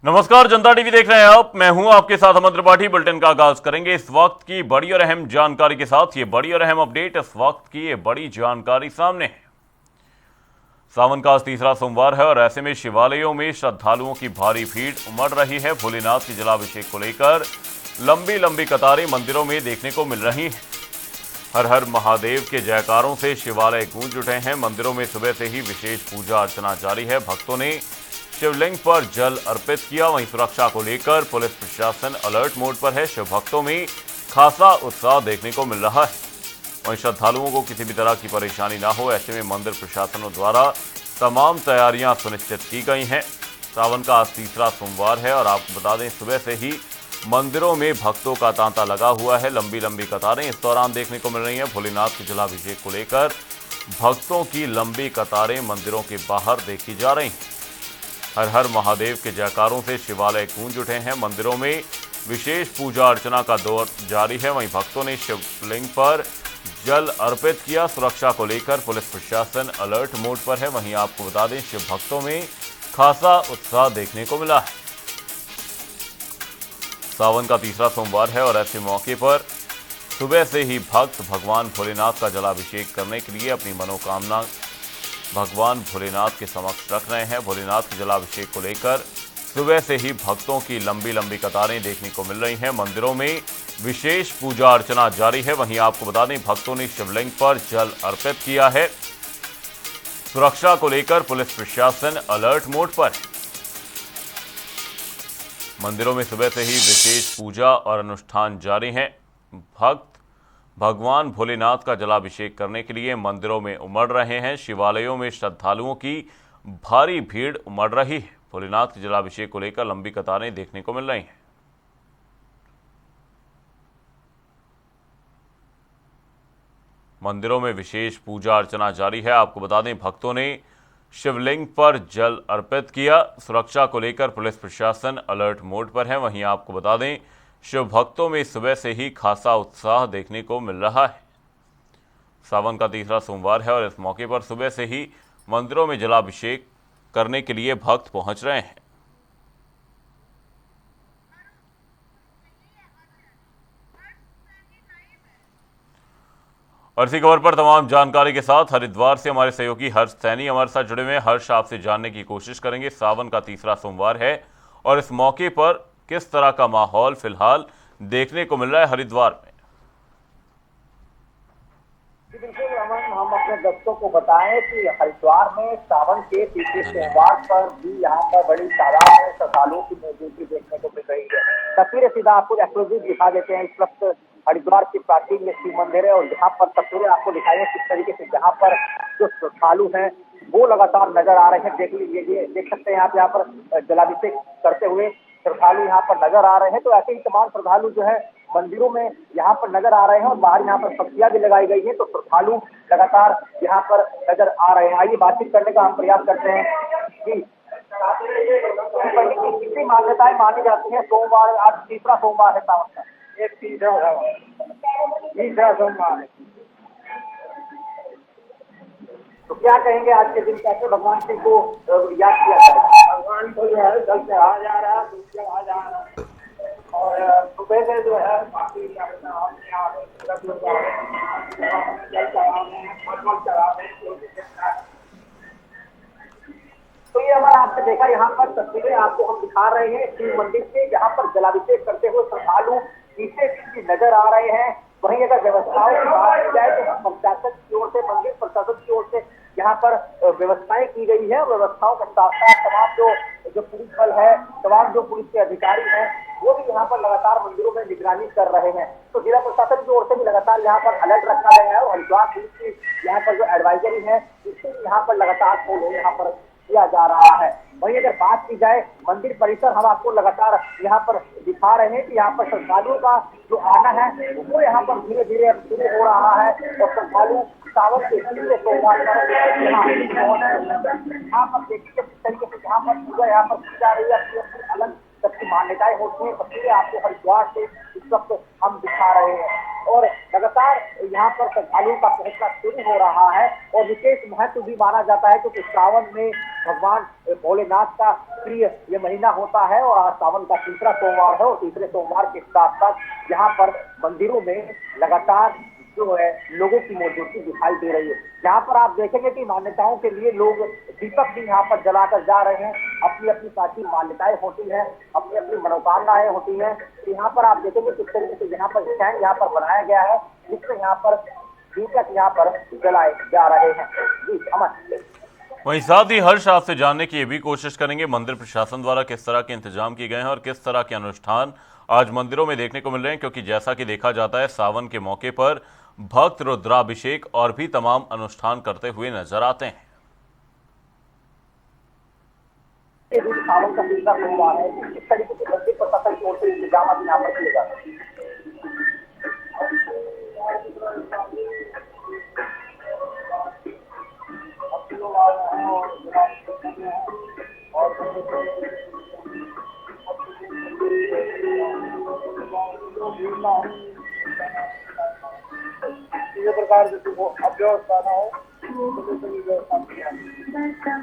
नमस्कार, जनता टीवी देख रहे हैं आप। मैं हूं आपके साथ अमर त्रिपाठी। बुलेटिन का आगाज करेंगे इस वक्त की बड़ी और अहम जानकारी के साथ। ये बड़ी और अहम अपडेट, इस वक्त की ये बड़ी जानकारी सामने है। सावन का आज तीसरा सोमवार है और ऐसे में शिवालयों में श्रद्धालुओं की भारी भीड़ उमड़ रही है। भोलेनाथ के जलाभिषेक को लेकर लंबी लंबी कतारें मंदिरों में देखने को मिल रही हैं। हर हर महादेव के जयकारों से शिवालय गूंज उठे हैं। मंदिरों में सुबह से ही विशेष पूजा अर्चना जारी है। भक्तों ने शिवलिंग पर जल अर्पित किया। वहीं सुरक्षा को लेकर पुलिस प्रशासन अलर्ट मोड पर है। शिव भक्तों में खासा उत्साह देखने को मिल रहा है। वहीं श्रद्धालुओं को किसी भी तरह की परेशानी ना हो, ऐसे में मंदिर प्रशासनों द्वारा तमाम तैयारियां सुनिश्चित की गई हैं। सावन का आज तीसरा सोमवार है और आपको बता दें, सुबह से ही मंदिरों में भक्तों का तांता लगा हुआ है। लंबी लंबी कतारें इस दौरान देखने को मिल रही हैं। भोलेनाथ के जलाभिषेक को लेकर भक्तों की लंबी कतारें मंदिरों के बाहर देखी जा रही हैं। हर हर महादेव के जयकारों से शिवालय गूंज उठे हैं। मंदिरों में विशेष पूजा अर्चना का दौर जारी है। वहीं भक्तों ने शिवलिंग पर जल अर्पित किया। सुरक्षा को लेकर पुलिस प्रशासन अलर्ट मोड पर है। वहीं आपको बता दें, शिव भक्तों में खासा उत्साह देखने को मिला है। सावन का तीसरा सोमवार है और ऐसे मौके पर सुबह से ही भक्त भगवान भोलेनाथ का जलाभिषेक करने के लिए अपनी मनोकामना भगवान भोलेनाथ के समक्ष रख रहे हैं। भोलेनाथ के जलाभिषेक को लेकर सुबह से ही भक्तों की लंबी लंबी कतारें देखने को मिल रही हैं। मंदिरों में विशेष पूजा अर्चना जारी है। वहीं आपको बता दें, भक्तों ने शिवलिंग पर जल अर्पित किया है। सुरक्षा को लेकर पुलिस प्रशासन अलर्ट मोड पर है। मंदिरों में सुबह से ही विशेष पूजा और अनुष्ठान जारी हैं। भक्त भगवान भोलेनाथ का जलाभिषेक करने के लिए मंदिरों में उमड़ रहे हैं। शिवालयों में श्रद्धालुओं की भारी भीड़ उमड़ रही है। भोलेनाथ के जलाभिषेक को लेकर लंबी कतारें देखने को मिल रही हैं। मंदिरों में विशेष पूजा अर्चना जारी है। आपको बता दें, भक्तों ने शिवलिंग पर जल अर्पित किया। सुरक्षा को लेकर पुलिस प्रशासन अलर्ट मोड पर है। वहीं आपको बता दें, शिव भक्तों में सुबह से ही खासा उत्साह देखने को मिल रहा है। सावन का तीसरा सोमवार है और इस मौके पर सुबह से ही मंदिरों में जलाभिषेक करने के लिए भक्त पहुंच रहे हैं। और इसी खबर पर तमाम जानकारी के साथ हरिद्वार से हमारे सहयोगी हर्ष सैनी हमारे साथ जुड़े हुए हैं। हर्ष, आपसे जानने की कोशिश करेंगे, सावन का तीसरा सोमवार है और इस मौके पर किस तरह का माहौल फिलहाल देखने को मिल रहा है हरिद्वार में? बिल्कुल अमन, हम अपने दर्शकों को बताएं कि हरिद्वार में सावन के तीसरे सोमवार पर भी यहाँ पर बड़ी तादाद में श्रद्धालुओं की मौजूदगी देखने को मिल रही है। तस्वीरें सीधा आपको एक्सक्लूसिव दिखा देते हैं। इस वक्त हरिद्वार की प्राचीन शिव मंदिर है और यहाँ पर तस्वीरें आपको दिखाई किस तरीके से जहाँ पर जो श्रद्धालु हैं वो लगातार नजर आ रहे हैं। देख लीजिए, देख सकते हैं आप यहाँ पर जलाभिषेक करते हुए श्रद्धालु यहाँ पर नजर आ रहे हैं। तो ऐसे ही तमाम श्रद्धालु जो है मंदिरों में यहाँ पर नजर आ रहे हैं और बाहर यहाँ पर पट्टियां भी लगाई गई है। तो श्रद्धालु लगातार यहाँ पर नजर आ रहे हैं। आइए बातचीत करने का हम प्रयास करते हैं कि कितनी मान्यताएं मानी जाती है। सोमवार, आज तीसरा सोमवार है सावन का, एक तीसरा सोमवार है। तो क्या कहेंगे आज के दिन, कैसे भगवान शिव को याद किया जाए? भगवान को जो है जल चढ़ाया जा रहा है, दूध चढ़ाया जा रहा है और सुबह से जो है बाकी तो ये हमारा आपने देखा, यहाँ पर तस्वीरें आपको हम दिखा रहे हैं शिव मंदिर से, जहाँ पर जलाभिषेक करते हुए श्रद्धालु पीछे पीछे नजर आ रहे हैं। वहीं अगर व्यवस्थाओं की बात की जाए तो प्रशासन की ओर से, मंदिर प्रशासन की ओर से यहाँ पर व्यवस्थाएं की गई है। व्यवस्थाओं के साथ साथ तमाम जो पुलिस बल है, तमाम जो पुलिस के अधिकारी हैं, वो भी यहाँ पर लगातार मंदिरों में निगरानी कर रहे हैं। तो जिला प्रशासन की ओर से भी लगातार यहाँ पर अलर्ट रखा गया है और हरिद्वार पुलिस की यहाँ पर जो एडवाइजरी है इससे यहाँ पर लगातार फॉलो यहाँ पर किया जा रहा है। वहीं अगर बात की जाए मंदिर परिसर, हम आपको लगातार यहाँ पर दिखा रहे हैं कि यहाँ पर श्रद्धालुओं का जो आना है वो यहाँ पर धीरे धीरे शुरू हो रहा है और श्रद्धालु सावन के तीसरे सोमवार पर यहाँ पर देखिए किस तरीके से यहाँ पर पूजा यहाँ पर की जा रही है। अलग सबकी मान्यताएं होती हैं। तस्वीरें आपको हरिद्वार से इस वक्त हम दिखा रहे हैं और लगातार यहाँ पर श्रद्धालुओं का पहुंचना शुरू हो रहा है और विशेष महत्व भी माना जाता है क्योंकि सावन में भगवान भोलेनाथ का प्रिय ये महीना होता है और आज सावन का तीसरा सोमवार है और तीसरे सोमवार के साथ साथ यहाँ पर मंदिरों में लगातार जो है लोगों की मौजूदगी दिखाई दे रही है। यहाँ पर आप देखेंगे कि मान्यताओं के लिए लोग दीपक भी यहाँ पर जलाकर जा रहे हैं। अपनी अपनी साथी मान्यताएं होती हैं, अपनी अपनी मनोकामनाएं होती हैं। तो यहाँ पर आप देखेंगे किस तरीके से यहाँ पर स्टैंड यहाँ पर बनाया गया है जिसमें यहाँ पर दीपक यहाँ पर जलाए जा रहे हैं। जी अमन। वहीं साथ ही हर्ष आपसे जानने की ये भी कोशिश करेंगे मंदिर प्रशासन द्वारा किस तरह के इंतजाम किए गए हैं और किस तरह के अनुष्ठान आज मंदिरों में देखने को मिल रहे हैं, क्योंकि जैसा कि देखा जाता है सावन के मौके पर भक्त रुद्राभिषेक और भी तमाम अनुष्ठान करते हुए नजर आते हैं। सावन का तीसरा सोमवार है, इस तरीके से मंदिर प्रशासन की ओर से इंतजाम यहाँ पर किए जाते हैं। प्रकार से वो अव्यवस्था ना हो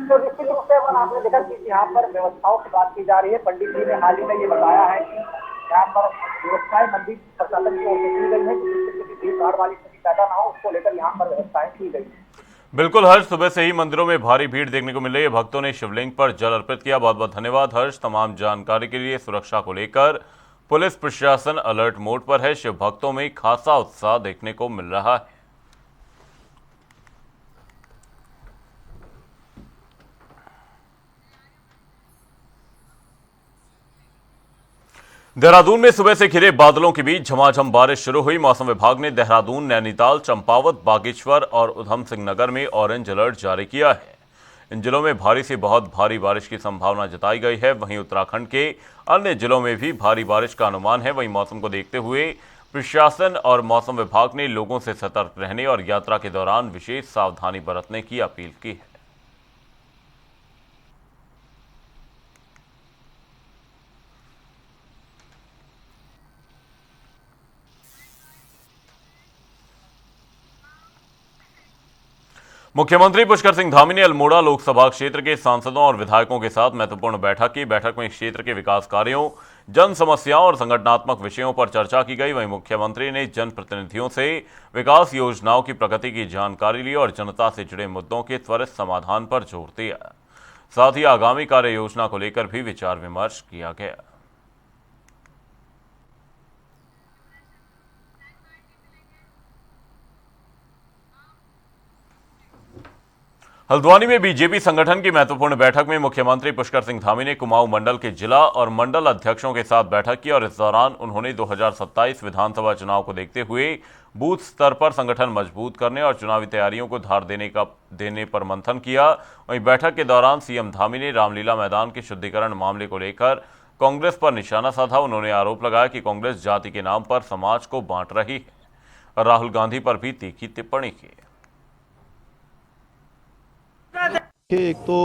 तो निश्चित रूप से आपने देखा कि यहाँ पर व्यवस्थाओं की बात की जा रही है। पंडित जी ने हाल ही में ये बताया है कि यहाँ पर व्यवस्थाएं मंदिर प्रशासन की ओर से की गई है कि भीड़ भाड़ वाली स्थिति पैदा ना हो, उसको लेकर यहाँ पर व्यवस्थाएं की गई। बिल्कुल हर्ष, सुबह से ही मंदिरों में भारी भीड़ देखने को मिल रही है। भक्तों ने शिवलिंग पर जल अर्पित किया। बहुत बहुत धन्यवाद हर्ष तमाम जानकारी के लिए। सुरक्षा को लेकर पुलिस प्रशासन अलर्ट मोड पर है। शिव भक्तों में खासा उत्साह देखने को मिल रहा है। देहरादून में सुबह से घिरे बादलों के बीच झमाझम बारिश शुरू हुई। मौसम विभाग ने देहरादून, नैनीताल, चंपावत, बागेश्वर और उधम सिंह नगर में ऑरेंज अलर्ट जारी किया है। इन जिलों में भारी से बहुत भारी बारिश की संभावना जताई गई है। वहीं उत्तराखंड के अन्य जिलों में भी भारी बारिश का अनुमान है। वहीं मौसम को देखते हुए प्रशासन और मौसम विभाग ने लोगों से सतर्क रहने और यात्रा के दौरान विशेष सावधानी बरतने की अपील की है। मुख्यमंत्री पुष्कर सिंह धामी ने अल्मोड़ा लोकसभा क्षेत्र के सांसदों और विधायकों के साथ महत्वपूर्ण बैठक की। बैठक में क्षेत्र के विकास कार्यों, जन समस्याओं और संगठनात्मक विषयों पर चर्चा की गई। वहीं मुख्यमंत्री ने जनप्रतिनिधियों से विकास योजनाओं की प्रगति की जानकारी ली और जनता से जुड़े मुद्दों के त्वरित समाधान पर जोर दिया। साथ ही आगामी कार्य योजना को लेकर भी विचार विमर्श किया गया। हल्द्वानी में बीजेपी संगठन की महत्वपूर्ण बैठक में मुख्यमंत्री पुष्कर सिंह धामी ने कुमाऊं मंडल के जिला और मंडल अध्यक्षों के साथ बैठक की और इस दौरान उन्होंने 2027 विधानसभा चुनाव को देखते हुए बूथ स्तर पर संगठन मजबूत करने और चुनावी तैयारियों को धार देने पर मंथन किया। वहीं बैठक के दौरान सीएम धामी ने रामलीला मैदान के शुद्धिकरण मामले को लेकर कांग्रेस पर निशाना साधा। उन्होंने आरोप लगाया कि कांग्रेस जाति के नाम पर समाज को बांट रही है। राहुल गांधी पर भी तीखी टिप्पणी की। एक तो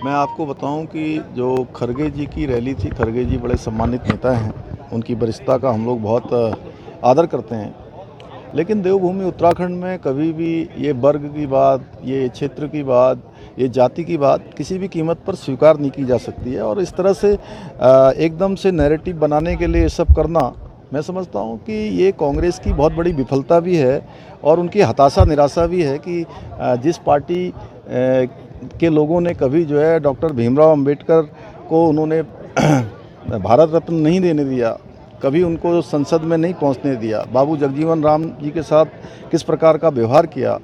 मैं आपको बताऊं कि जो खरगे जी की रैली थी, खरगे जी बड़े सम्मानित नेता हैं, उनकी वरिष्ठता का हम लोग बहुत आदर करते हैं। लेकिन देवभूमि उत्तराखंड में कभी भी ये वर्ग की बात, ये क्षेत्र की बात, ये जाति की बात किसी भी कीमत पर स्वीकार नहीं की जा सकती है। और इस तरह से एकदम से नैरेटिव बनाने के लिए ये सब करना, मैं समझता हूँ कि ये कांग्रेस की बहुत बड़ी विफलता भी है और उनकी हताशा निराशा भी है कि जिस पार्टी के लोगों ने कभी जो है डॉक्टर भीमराव अंबेडकर को उन्होंने भारत रत्न नहीं देने दिया, कभी उनको संसद में नहीं पहुंचने दिया, बाबू जगजीवन राम जी के साथ किस प्रकार का व्यवहार किया,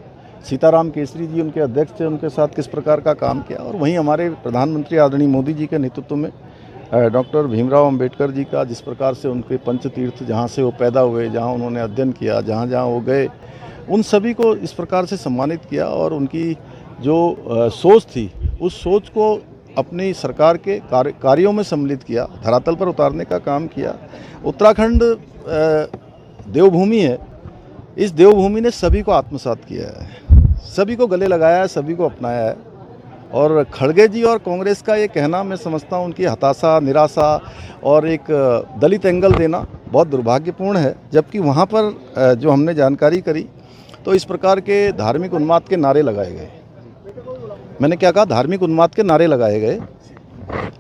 सीताराम केसरी जी उनके अध्यक्ष थे, उनके साथ किस प्रकार का काम किया, और वहीं हमारे प्रधानमंत्री आदरणीय मोदी जी के नेतृत्व में डॉक्टर भीमराव अंबेडकर जी का जिस प्रकार से उनके पंचतीर्थ, जहाँ से वो पैदा हुए, जहाँ उन्होंने अध्ययन किया, जहाँ जहाँ वो गए, उन सभी को इस प्रकार से सम्मानित किया और उनकी जो सोच थी उस सोच को अपनी सरकार के कार्यों में सम्मिलित किया, धरातल पर उतारने का काम किया। उत्तराखंड देवभूमि है, इस देवभूमि ने सभी को आत्मसात किया है, सभी को गले लगाया है, सभी को अपनाया है। और खड़गे जी और कांग्रेस का ये कहना, मैं समझता हूँ उनकी हताशा, निराशा और एक दलित एंगल देना बहुत दुर्भाग्यपूर्ण है। जबकि वहाँ पर जो हमने जानकारी करी तो इस प्रकार के धार्मिक उन्माद के नारे लगाए गए। मैंने क्या कहा? धार्मिक उन्माद के नारे लगाए गए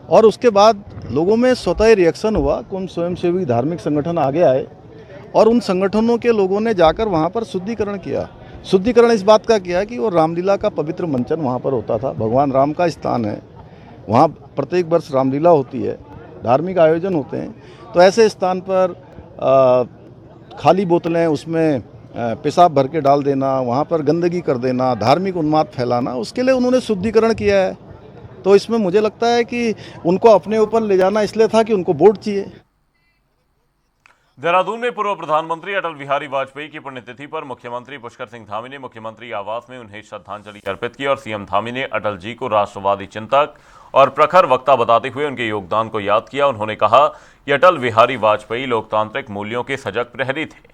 और उसके बाद लोगों में स्वतः रिएक्शन हुआ कि उन स्वयंसेवी धार्मिक संगठन आगे आए और उन संगठनों के लोगों ने जाकर वहाँ पर शुद्धिकरण किया। शुद्धिकरण इस बात का किया कि वो रामलीला का पवित्र मंचन वहाँ पर होता था। भगवान राम का स्थान है, वहाँ प्रत्येक वर्ष रामलीला होती है, धार्मिक आयोजन होते हैं। तो ऐसे स्थान पर खाली बोतलें उसमें पेशाब भर के डाल देना, वहाँ पर गंदगी कर देना, धार्मिक उन्माद फैलाना, उसके लिए उन्होंने शुद्धिकरण किया है। तो इसमें मुझे लगता है कि उनको अपने ऊपर ले जाना इसलिए था कि उनको वोट चाहिए। देहरादून में पूर्व प्रधानमंत्री अटल बिहारी वाजपेयी की पुण्यतिथि पर मुख्यमंत्री पुष्कर सिंह धामी ने मुख्यमंत्री आवास में उन्हें श्रद्धांजलि अर्पित की और सीएम धामी ने अटल जी को राष्ट्रवादी चिंतक और प्रखर वक्ता बताते हुए उनके योगदान को याद किया। उन्होंने कहा कि अटल बिहारी वाजपेयी लोकतांत्रिक मूल्यों के सजग प्रहरी थे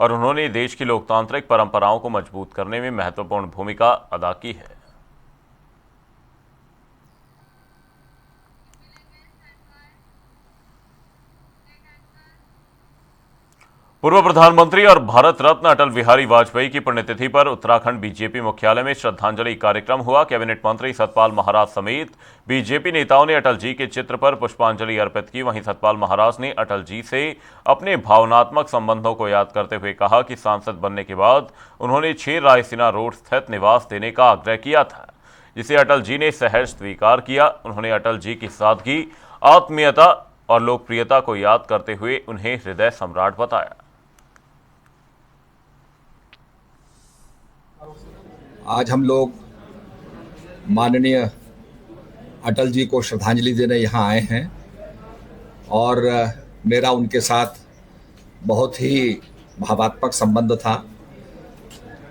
और उन्होंने देश की लोकतांत्रिक परंपराओं को मजबूत करने में महत्वपूर्ण भूमिका अदा की है। पूर्व प्रधानमंत्री और भारत रत्न अटल बिहारी वाजपेयी की पुण्यतिथि पर उत्तराखंड बीजेपी मुख्यालय में श्रद्धांजलि कार्यक्रम हुआ। कैबिनेट मंत्री सतपाल महाराज समेत बीजेपी नेताओं ने अटल जी के चित्र पर पुष्पांजलि अर्पित की। वहीं सतपाल महाराज ने अटल जी से अपने भावनात्मक संबंधों को याद करते हुए कहा कि सांसद बनने के बाद उन्होंने 6 रायसीना रोड स्थित निवास देने का आग्रह किया था, जिसे अटल जी ने सहर्ष स्वीकार किया। उन्होंने अटल जी की सादगी, आत्मीयता और लोकप्रियता को याद करते हुए उन्हें हृदय सम्राट बताया। आज हम लोग माननीय अटल जी को श्रद्धांजलि देने यहाँ आए हैं और मेरा उनके साथ बहुत ही भावात्मक संबंध था।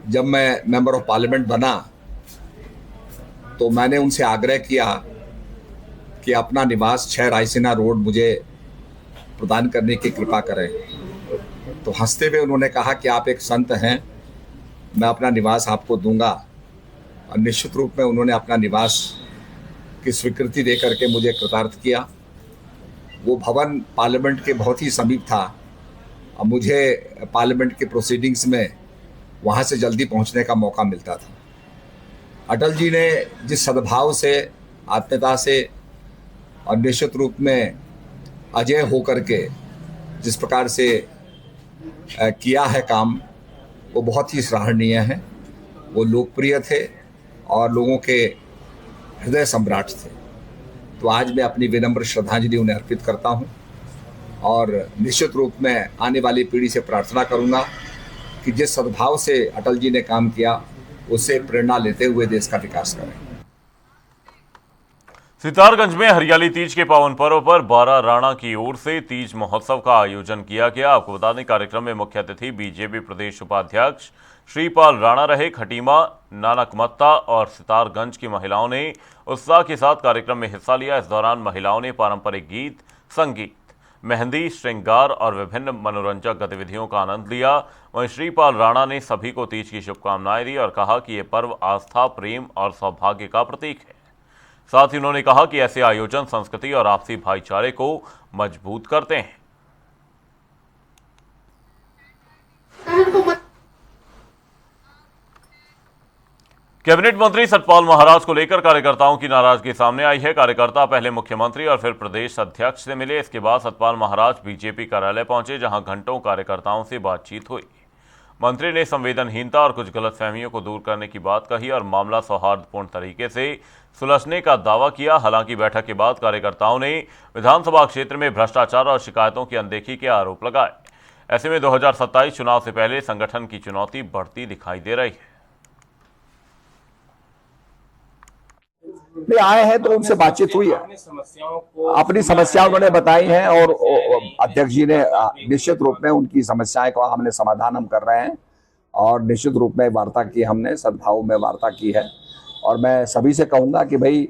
जब मैं मेंबर ऑफ पार्लियामेंट बना तो मैंने उनसे आग्रह किया कि अपना निवास 6 रायसीना रोड मुझे प्रदान करने की कृपा करें। तो हंसते हुए उन्होंने कहा कि आप एक संत हैं, मैं अपना निवास आपको दूंगा। और निश्चित रूप में उन्होंने अपना निवास की स्वीकृति दे करके मुझे कृतार्थ किया। वो भवन पार्लियामेंट के बहुत ही समीप था और मुझे पार्लियामेंट के प्रोसीडिंग्स में वहाँ से जल्दी पहुँचने का मौका मिलता था। अटल जी ने जिस सद्भाव से, आत्मीयता से और निश्चित रूप में अजय होकर के जिस प्रकार से किया है काम, वो बहुत ही सराहनीय है। वो लोकप्रिय थे और लोगों के हृदय सम्राट थे। तो आज मैं अपनी विनम्र श्रद्धांजलि उन्हें अर्पित करता हूं और निश्चित रूप में आने वाली पीढ़ी से प्रार्थना करूंगा कि जिस सद्भाव से अटल जी ने काम किया, उससे प्रेरणा लेते हुए देश का विकास करें। सितारगंज में हरियाली तीज के पावन पर्व पर 12 राणा की ओर से तीज महोत्सव का आयोजन किया गया। आपको बता दें, कार्यक्रम में मुख्य अतिथि बीजेपी प्रदेश उपाध्यक्ष श्रीपाल राणा रहे। खटीमा, नानकमत्ता और सितारगंज की महिलाओं ने उत्साह के साथ कार्यक्रम में हिस्सा लिया। इस दौरान महिलाओं ने पारंपरिक गीत, संगीत, मेहंदी, श्रृंगार और विभिन्न मनोरंजक गतिविधियों का आनंद लिया। वहीं श्रीपाल राणा ने सभी को तीज की शुभकामनाएं दी और कहा कि ये पर्व आस्था, प्रेम और सौभाग्य का प्रतीक है। साथ ही उन्होंने कहा कि ऐसे आयोजन संस्कृति और आपसी भाईचारे को मजबूत करते हैं। कैबिनेट मंत्री सतपाल महाराज को लेकर कार्यकर्ताओं की नाराजगी सामने आई है। कार्यकर्ता पहले मुख्यमंत्री और फिर प्रदेश अध्यक्ष से मिले। इसके बाद सतपाल महाराज बीजेपी कार्यालय पहुंचे, जहां घंटों कार्यकर्ताओं से बातचीत हुई। मंत्री ने संवेदनहीनता और कुछ गलतफहमियों को दूर करने की बात कही और मामला सौहार्दपूर्ण तरीके से सुलझने का दावा किया। हालांकि बैठक के बाद कार्यकर्ताओं ने विधानसभा क्षेत्र में भ्रष्टाचार और शिकायतों की अनदेखी के आरोप लगाए। ऐसे में 2027 चुनाव से पहले संगठन की चुनौती बढ़ती दिखाई दे रही है। आए हैं तो उनसे बातचीत हुई है, अपनी समस्याएं उन्होंने बताई हैं और अध्यक्ष जी ने निश्चित रूप में उनकी समस्याएं का हमने समाधान हम कर रहे हैं और निश्चित रूप में वार्ता की, हमने सद्भाव में वार्ता की है। और मैं सभी से कहूंगा कि भाई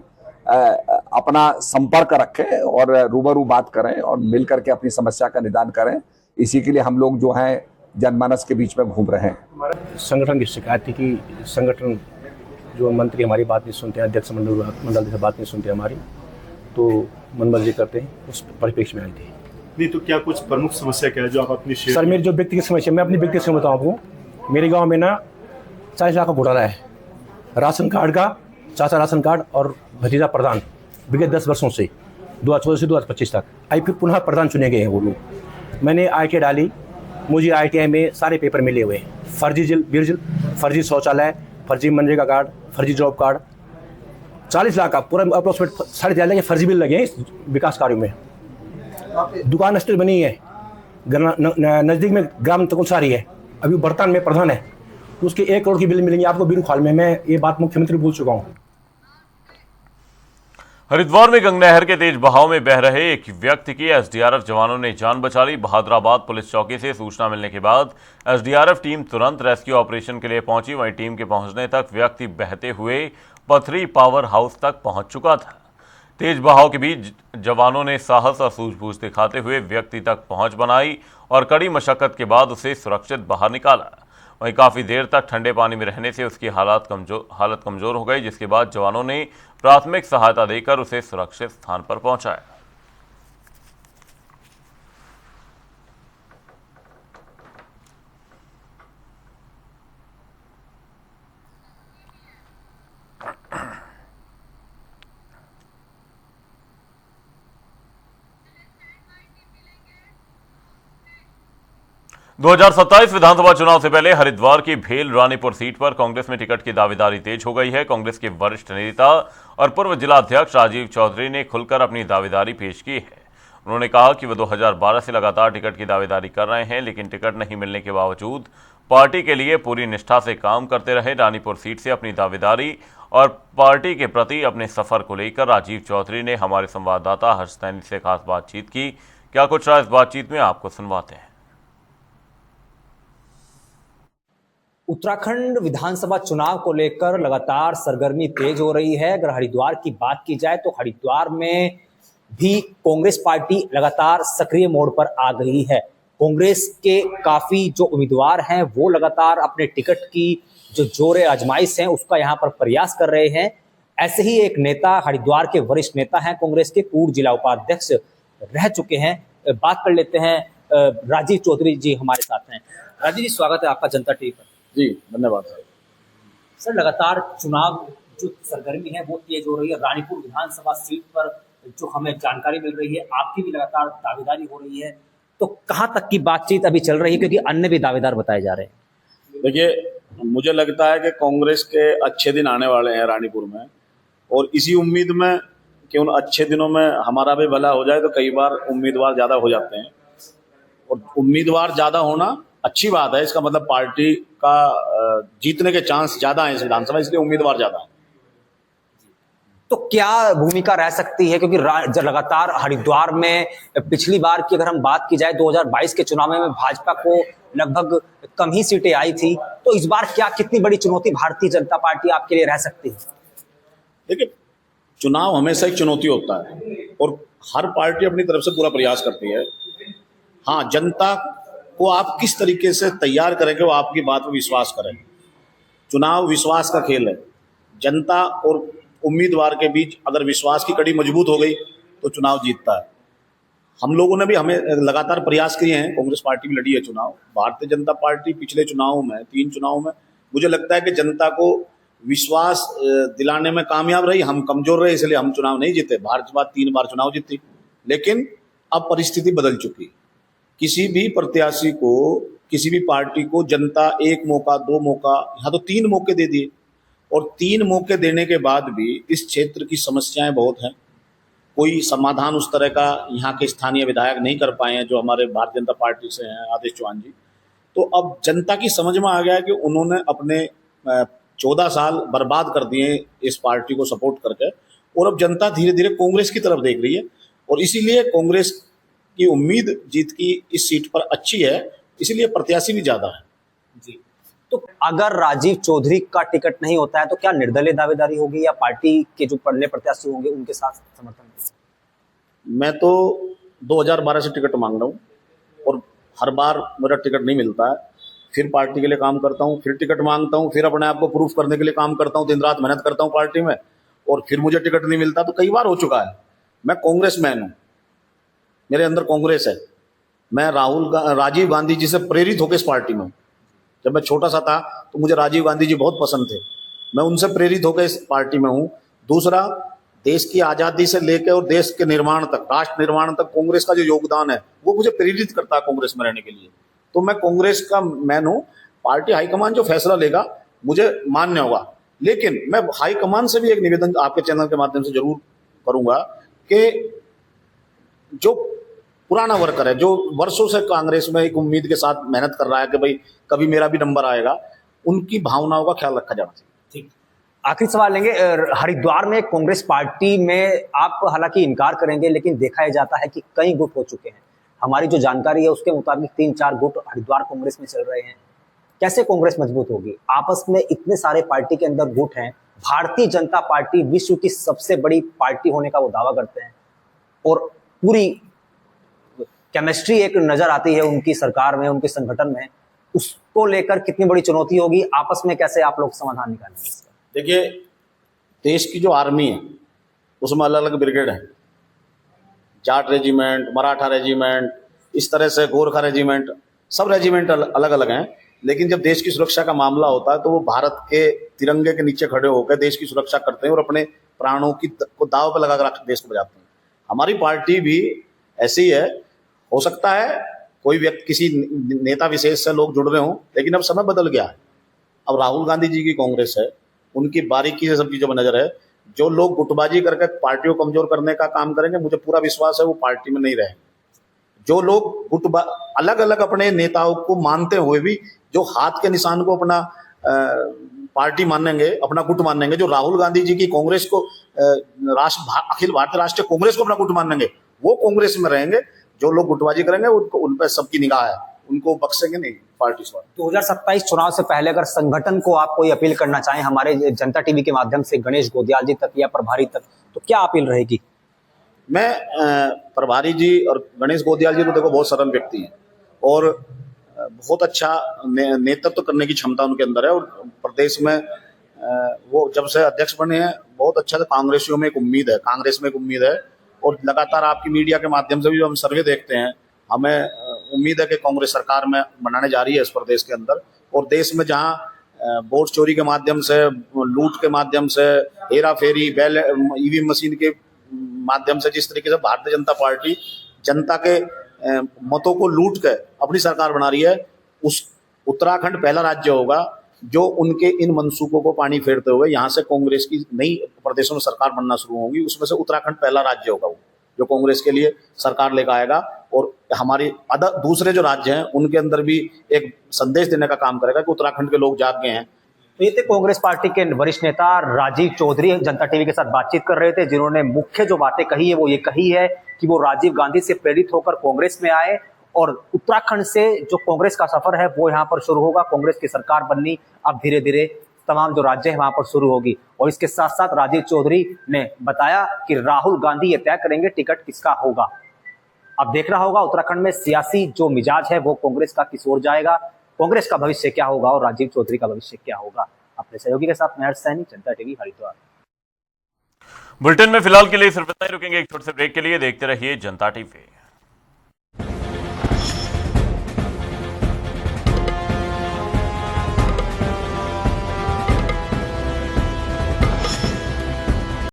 अपना संपर्क रखें और रूबरू बात करें और मिलकर के अपनी समस्या का निदान करें। इसी के लिए हम लोग जो हैं जनमानस के बीच में घूम रहे हैं। संगठन की शिकायत थी कि संगठन जो मंत्री हमारी बात नहीं सुनते हैं, अध्यक्ष मंडल से बात नहीं सुनते हमारी, तो मनमर्जी करते हैं, उस परिप्रेक्ष्य में आई थी। नहीं तो क्या कुछ प्रमुख समस्या क्या है जो आप अपनी शेयर? सर मेरी जो व्यक्तिगत समस्या, मैं अपनी व्यक्तिगत समस्या बताऊँ आपको। मेरे गांव में ना 40 लाख का घोटाला है, राशन कार्ड का, चाचा राशन कार्ड और भतीजा प्रधान, विगत 10 वर्षों से 2014 से 2025 तक। आई फिर पुनः प्रधान चुने गए हैं वो लोग। मैंने ITI डाली, मुझे ITI में सारे पेपर मिले हुए हैं, फर्जी फर्जी शौचालय, फर्जी मनरेगा कार्ड, फर्जी जॉब कार्ड, 40 लाख का पूरा अप्रोक्सीमेट 4.5 लाख के फर्जी बिल लगे हैं विकास कार्यों में। दुकान स्थिर बनी है, नज़दीक में ग्राम तकुलसारी है, अभी बर्तन में प्रधान है, तो उसके 1 करोड़ की बिल मिलेंगे आपको बिरुखाल में। मैं ये बात मुख्यमंत्री बोल चुका हूँ। हरिद्वार में गंगा नहर के तेज बहाव में बह रहे एक व्यक्ति की एसडीआरएफ जवानों ने जान बचा ली। बहादुराबाद पुलिस चौकी से सूचना मिलने के बाद एसडीआरएफ टीम तुरंत रेस्क्यू ऑपरेशन के लिए पहुंची। वहीं टीम के पहुंचने तक व्यक्ति बहते हुए पथरी पावर हाउस तक पहुंच चुका था। तेज बहाव के बीच जवानों ने साहस और सूझबूझ दिखाते हुए व्यक्ति तक पहुंच बनाई और कड़ी मशक्कत के बाद उसे सुरक्षित बाहर निकाला। वहीं काफी देर तक ठंडे पानी में रहने से उसकी हालत कमजोर हो गई, जिसके बाद जवानों ने प्राथमिक सहायता देकर उसे सुरक्षित स्थान पर पहुंचाया। दो 2027 विधानसभा चुनाव से पहले हरिद्वार की भेल रानीपुर सीट पर कांग्रेस में टिकट की दावेदारी तेज हो गई है। कांग्रेस के वरिष्ठ नेता और पूर्व जिला अध्यक्ष राजीव चौधरी ने खुलकर अपनी दावेदारी पेश की है। उन्होंने कहा कि वह 2012 से लगातार टिकट की दावेदारी कर रहे हैं, लेकिन टिकट नहीं मिलने के बावजूद पार्टी के लिए पूरी निष्ठा से काम करते रहे। रानीपुर सीट से अपनी दावेदारी और पार्टी के प्रति अपने सफर को लेकर राजीव चौधरी ने हमारे संवाददाता हर्ष सैनी से खास बातचीत की। क्या कुछ रहा इस बातचीत में, आपको सुनवाते हैं। उत्तराखंड विधानसभा चुनाव को लेकर लगातार सरगर्मी तेज हो रही है। अगर हरिद्वार की बात की जाए तो हरिद्वार में भी कांग्रेस पार्टी लगातार सक्रिय मोड पर आ गई है। कांग्रेस के काफी जो उम्मीदवार हैं वो लगातार अपने टिकट की जो जोरे आजमाइश है उसका यहाँ पर प्रयास कर रहे हैं। ऐसे ही एक नेता, हरिद्वार के वरिष्ठ नेता हैं, कांग्रेस के पूर्व जिला उपाध्यक्ष रह चुके हैं। बात कर लेते हैं, राजीव चौधरी जी हमारे साथ हैं। राजीव जी, स्वागत है आपका जनता टीवी पर। जी धन्यवाद सर, लगातार चुनाव जो सरगर्मी है वो तेज हो रही है। रानीपुर विधानसभा सीट पर जो हमें जानकारी मिल रही है, आपकी भी लगातार दावेदारी हो रही है, तो कहां तक की बातचीत अभी चल रही है, क्योंकि अन्य भी दावेदार बताए जा रहे हैं? देखिए, मुझे लगता है कि कांग्रेस के अच्छे दिन आने वाले हैं रानीपुर में, और इसी उम्मीद में कि उन अच्छे दिनों में हमारा भी भला हो जाए। तो कई बार उम्मीदवार ज्यादा हो जाते हैं, और उम्मीदवार ज्यादा होना अच्छी बात है। इसका मतलब पार्टी का जीतने के चांस ज्यादा है इस विधानसभा, इसलिए उम्मीदवार ज्यादा है। तो क्या भूमिका रह सकती है, क्योंकि लगातार हरिद्वार में पिछली बार की अगर हम बात की जाए 2022 के चुनाव में भाजपा को लगभग कम ही सीटें आई थी, तो इस बार क्या कितनी बड़ी चुनौती भारतीय जनता पार्टी आपके लिए रह सकती है? देखिए, चुनाव हमेशा एक चुनौती होता है और हर पार्टी अपनी तरफ से पूरा प्रयास करती है। हाँ, जनता को आप किस तरीके से तैयार करेंगे, वो आपकी बात पर विश्वास करें। चुनाव विश्वास का खेल है। जनता और उम्मीदवार के बीच अगर विश्वास की कड़ी मजबूत हो गई तो चुनाव जीतता है। हम लोगों ने भी हमें लगातार प्रयास किए हैं। कांग्रेस पार्टी भी लड़ी है चुनाव। भारतीय जनता पार्टी पिछले चुनाव में 3 चुनाव में मुझे लगता है कि जनता को विश्वास दिलाने में कामयाब रही। हम कमजोर रहे, इसलिए हम चुनाव नहीं जीते। भाजपा 3 बार चुनाव जीती, लेकिन अब परिस्थिति बदल चुकी। किसी भी प्रत्याशी को, किसी भी पार्टी को जनता 1 मौका, 2 मौका, यहाँ तो 3 मौके दे दिए, और 3 मौके देने के बाद भी इस क्षेत्र की समस्याएं बहुत हैं। कोई समाधान उस तरह का यहाँ के स्थानीय विधायक नहीं कर पाए हैं जो हमारे भारतीय जनता पार्टी से हैं, आदेश चौहान जी। तो अब जनता की समझ में आ गया है कि उन्होंने अपने 14 साल बर्बाद कर दिए इस पार्टी को सपोर्ट करके, और अब जनता धीरे धीरे कांग्रेस की तरफ देख रही है, और इसीलिए कांग्रेस की उम्मीद जीत की इस सीट पर अच्छी है, इसीलिए प्रत्याशी भी ज्यादा है। जी, तो अगर राजीव चौधरी का टिकट नहीं होता है तो क्या निर्दलीय दावेदारी होगी, या पार्टी के जो अन्य प्रत्याशी होंगे उनके साथ समर्थन? मैं तो 2012 से टिकट मांग रहा हूँ, और हर बार मेरा टिकट नहीं मिलता है। फिर पार्टी के लिए काम करता हूँ, फिर टिकट मांगता हूँ, फिर अपने आप को प्रूफ करने के लिए काम करता हूँ, दिन रात मेहनत करता हूँ पार्टी में, और फिर मुझे टिकट नहीं मिलता। तो कई बार हो चुका है। मैं कांग्रेसमैन हूँ, मेरे अंदर कांग्रेस है। मैं राजीव गांधी जी से प्रेरित होकर इस पार्टी में हूँ। जब मैं छोटा सा था तो मुझे राजीव गांधी जी बहुत पसंद थे, मैं उनसे प्रेरित होकर इस पार्टी में हूँ। दूसरा, देश की आज़ादी से लेकर और देश के निर्माण तक, राष्ट्र निर्माण तक कांग्रेस का जो योगदान है वो मुझे प्रेरित करता है कांग्रेस में रहने के लिए। तो मैं कांग्रेस का मैन हूँ। पार्टी हाईकमान जो फैसला लेगा मुझे मान्य होगा, लेकिन मैं हाईकमान से भी एक निवेदन आपके चैनल के माध्यम से जरूर करूंगा कि जो पुराना वर्कर है, जो वर्षों से कांग्रेस में एक उम्मीद के साथ मेहनत कर रहा है कि भाई कभी मेरा भी नंबर आएगा, उनकी भावनाओं का ख्याल रखा जाना चाहिए। ठीक, आखिरी सवाल लेंगे। हरिद्वार में कांग्रेस पार्टी में आप हालांकि इनकार करेंगे, लेकिन देखा ही जाता है कि कई गुट हो चुके हैं। हमारी जो जानकारी है उसके मुताबिक 3-4 गुट हरिद्वार कांग्रेस में चल रहे हैं। कैसे कांग्रेस मजबूत होगी? आपस में इतने सारे पार्टी के अंदर गुट हैं। भारतीय जनता पार्टी विश्व की सबसे बड़ी पार्टी होने का वो दावा करते हैं, और पूरी केमिस्ट्री एक नजर आती है उनकी सरकार में, उनके संगठन में। उसको लेकर कितनी बड़ी चुनौती होगी? आपस में कैसे आप लोग समाधान निकालेंगे इसका? देखिए, देश की जो आर्मी है उसमें अलग अलग ब्रिगेड है, जाट रेजिमेंट, मराठा रेजिमेंट, इस तरह से गोरखा रेजिमेंट, सब रेजिमेंट अलग अलग हैं। लेकिन जब देश की सुरक्षा का मामला होता है तो वो भारत के तिरंगे के नीचे खड़े होकर देश की सुरक्षा करते हैं और अपने प्राणों को दाव पर लगा कर देश को बचाते हैं। हमारी पार्टी भी ऐसी है। हो सकता है कोई व्यक्ति, किसी नेता विशेष से लोग जुड़ रहे हों, लेकिन अब समय बदल गया है। अब राहुल गांधी जी की कांग्रेस है, उनकी बारीकी से सब चीजों में नजर है। जो लोग गुटबाजी करके पार्टी को कमजोर करने का काम करेंगे, मुझे पूरा विश्वास है वो पार्टी में नहीं रहेंगे। जो लोग अलग अलग अपने नेताओं को मानते हुए भी जो हाथ के निशान को अपना पार्टी मानेंगे, अपना गुट मानेंगे, जो राहुल गांधी जी की कांग्रेस को अखिल भारतीय राष्ट्रीय कांग्रेस को अपना गुट मानेंगे, वो कांग्रेस में रहेंगे। जो लोग गुटबाजी करेंगे उन पर सबकी निगाह है, उनको बख्शेंगे नहीं पार्टी से। 2027 चुनाव से पहले अगर संगठन को आप कोई अपील करना चाहें हमारे जनता टीवी के माध्यम से, गणेश गोदियाल जी तक या प्रभारी तक, तो क्या अपील रहेगी? मैं प्रभारी जी और गणेश गोदियाल जी तो देखो बहुत सरल व्यक्ति हैं और बहुत अच्छा नेतृत्व करने की क्षमता उनके अंदर है। और प्रदेश में वो जब से अध्यक्ष बने हैं बहुत अच्छा से कांग्रेसियों में एक उम्मीद है, कांग्रेस में एक उम्मीद है। और लगातार आपकी मीडिया के माध्यम से भी हम सर्वे देखते हैं, हमें उम्मीद है कि कांग्रेस सरकार में बनाने जा रही है इस प्रदेश के अंदर। और देश में जहां वोट चोरी के माध्यम से, लूट के माध्यम से, हेरा फेरी, ईवीएम मशीन के माध्यम से जिस तरीके से भारतीय जनता पार्टी जनता के मतों को लूट कर अपनी सरकार बना रही है, उस उत्तराखंड पहला राज्य होगा जो उनके इन मंसूबों को पानी फेरते हुए यहाँ से कांग्रेस की नई प्रदेशों में सरकार बनना शुरू होगी। उसमें से उत्तराखंड पहला राज्य होगा वो जो कांग्रेस के लिए सरकार लेकर आएगा। और हमारी दूसरे जो राज्य हैं उनके अंदर भी एक संदेश देने का काम करेगा कि उत्तराखंड के लोग जाग गए हैं। तो ये थे कांग्रेस पार्टी के वरिष्ठ नेता राजीव चौधरी, जनता टीवी के साथ बातचीत कर रहे थे, जिन्होंने मुख्य जो बातें कही है वो ये कही है कि वो राजीव गांधी से प्रेरित होकर कांग्रेस में आए और उत्तराखंड से जो कांग्रेस का सफर है वो यहाँ पर शुरू होगा। कांग्रेस की सरकार बननी अब धीरे धीरे तमाम जो राज्य है वहां पर शुरू होगी। और इसके साथ साथ राजीव चौधरी ने बताया कि राहुल गांधी ये तय करेंगे टिकट किसका होगा। अब देखना होगा उत्तराखंड में सियासी जो मिजाज है वो कांग्रेस का किस ओर जाएगा, कांग्रेस का भविष्य क्या होगा और राजीव चौधरी का भविष्य क्या होगा। अपने सहयोगी के साथ मैं हर्ष सैनी, जनता टीवी, हरिद्वार। बुलेटिन में फिलहाल के लिए सिर्फ इतना ही, रुकेंगे एक छोटे से ब्रेक के लिए। देखते रहिए जनता टीवी।